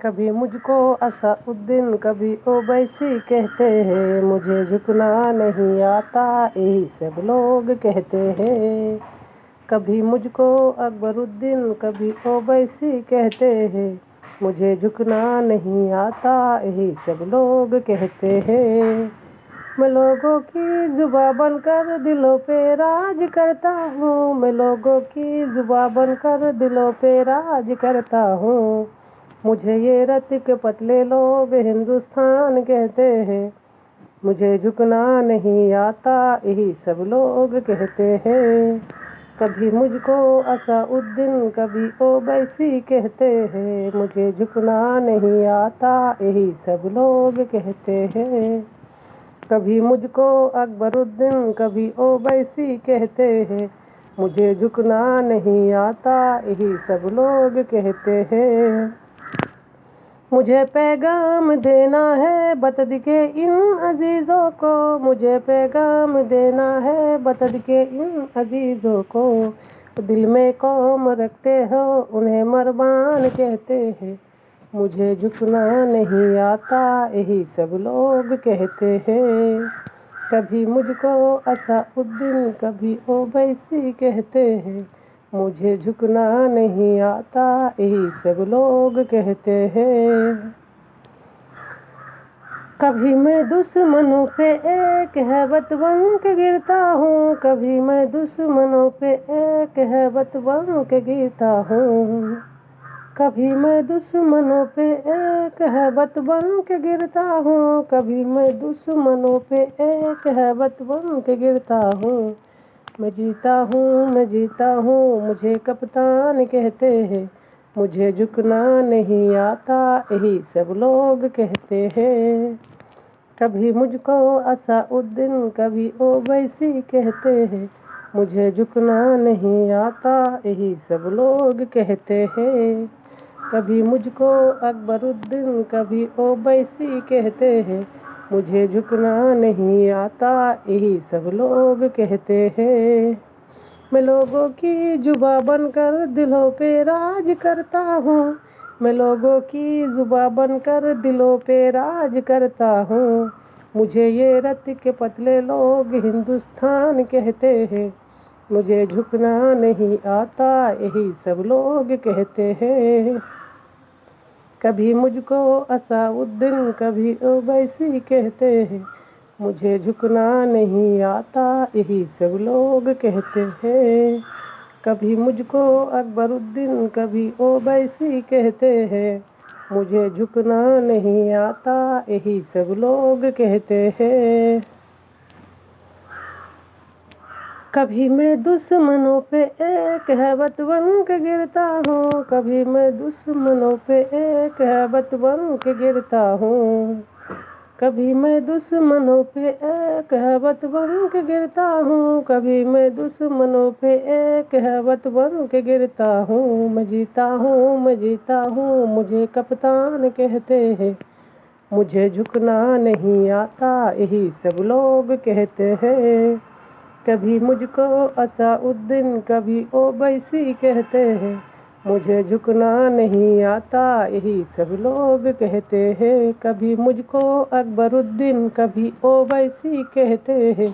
कभी मुझको असाउद्दीन कभी ओवैसी कहते हैं, मुझे झुकना नहीं आता यही सब लोग कहते हैं। कभी मुझको अकबरुद्दीन कभी ओवैसी कहते हैं, मुझे झुकना नहीं आता यही सब लोग कहते हैं। मैं लोगों की जुबां बनकर दिलों पे राज करता हूँ, मैं लोगों की जुबां बनकर दिलों पे राज करता हूँ। मुझे ये रत के पतले लोग हिंदुस्तान कहते हैं, मुझे झुकना नहीं आता यही सब लोग कहते हैं। कभी मुझको असाउद्दीन कभी ओवैसी कहते हैं, मुझे झुकना नहीं आता यही सब लोग कहते हैं। कभी मुझको अकबरुद्दीन कभी ओवैसी कहते हैं, मुझे झुकना नहीं आता यही सब लोग कहते हैं। मुझे पैगाम देना है बतद के इन अजीज़ों को, मुझे पैगाम देना है बतद के इन अजीज़ों को। दिल में कौम रखते हो उन्हें मरवान कहते हैं, मुझे झुकना नहीं आता यही सब लोग कहते हैं। कभी मुझको असाउद्दीन कभी ओवैसी कहते हैं, मुझे झुकना नहीं आता यही सब लोग कहते हैं। कभी मैं दुश्मनों पे एक हैबत बन के गिरता हूँ, कभी मैं दुश्मनों पे एक हैबत बन के गिरता हूँ। कभी मैं दुश्मनों पे एक हैबत बन के गिरता हूँ, कभी मैं दुश्मनों पे एक हैबत बन के गिरता हूँ। मैं जीता हूँ, मैं जीता हूँ, मुझे कप्तान कहते हैं, मुझे झुकना नहीं आता यही सब लोग कहते हैं। कभी मुझको असाउद्दीन कभी ओवैसी कहते हैं, मुझे झुकना नहीं आता यही सब लोग कहते हैं। कभी मुझको अकबरुद्दीन कभी ओवैसी कहते हैं, मुझे झुकना नहीं आता यही सब लोग कहते हैं। मैं लोगों की जुबां बनकर दिलों पे राज करता हूँ, मैं लोगों की जुबां बनकर दिलों पे राज करता हूँ। मुझे ये रत के पतले लोग हिंदुस्तान कहते हैं, मुझे झुकना नहीं आता यही सब लोग कहते हैं। कभी मुझको असाउद्दीन कभी ओवैसी कहते हैं, मुझे झुकना नहीं आता यही सब लोग कहते हैं। कभी मुझको अकबरुद्दीन कभी ओवैसी कहते हैं, मुझे झुकना नहीं आता यही सब लोग कहते हैं। कभी मैं दुश्मनों पे एक हैबत बन के गिरता हूँ, कभी मैं दुश्मनों पे एक हैबत बन के गिरता हूँ। कभी मैं दुश्मनों पे एक हैबत बन के गिरता हूँ, कभी मैं दुश्मनों पे एक हैबत बन के गिरता हूँ। मैं जीता हूँ, मैं जीता हूँ, मुझे कप्तान कहते हैं, मुझे झुकना नहीं आता यही सब लोग कहते हैं। कभी मुझको असाउद्दीन कभी ओवैसी कहते हैं, मुझे झुकना नहीं आता यही सब लोग कहते हैं। कभी मुझको अकबरुद्दीन कभी ओवैसी कहते हैं,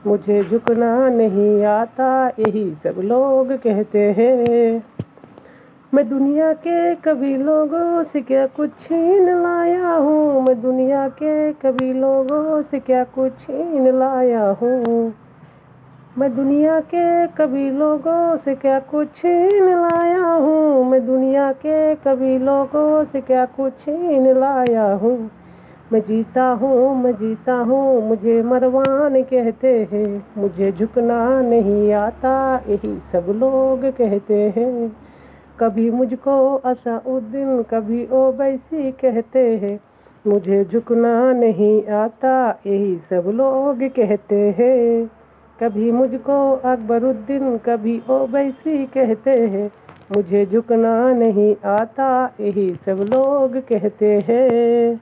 मुझे झुकना नहीं आता यही सब लोग कहते हैं। मैं दुनिया के कभी लोगों से क्या कुछ छीन लाया हूँ, मैं दुनिया के कभी लोगों से क्या कुछ छीन लाया हूँ। मैं दुनिया के कभी लोगों से क्या कुछ छीन लाया हूँ, मैं दुनिया के कभी लोगों से क्या कुछ छीन लाया हूँ। मैं जीता हूँ, मैं जीता हूँ, मुझे मरवान कहते हैं, मुझे झुकना नहीं आता यही सब लोग कहते हैं। कभी मुझको असाउद्दीन कभी ओवैसी कहते हैं, मुझे झुकना नहीं आता यही सब लोग कहते हैं। कभी मुझको अकबरुद्दीन कभी ओवैसी कहते हैं, मुझे झुकना नहीं आता यही सब लोग कहते हैं।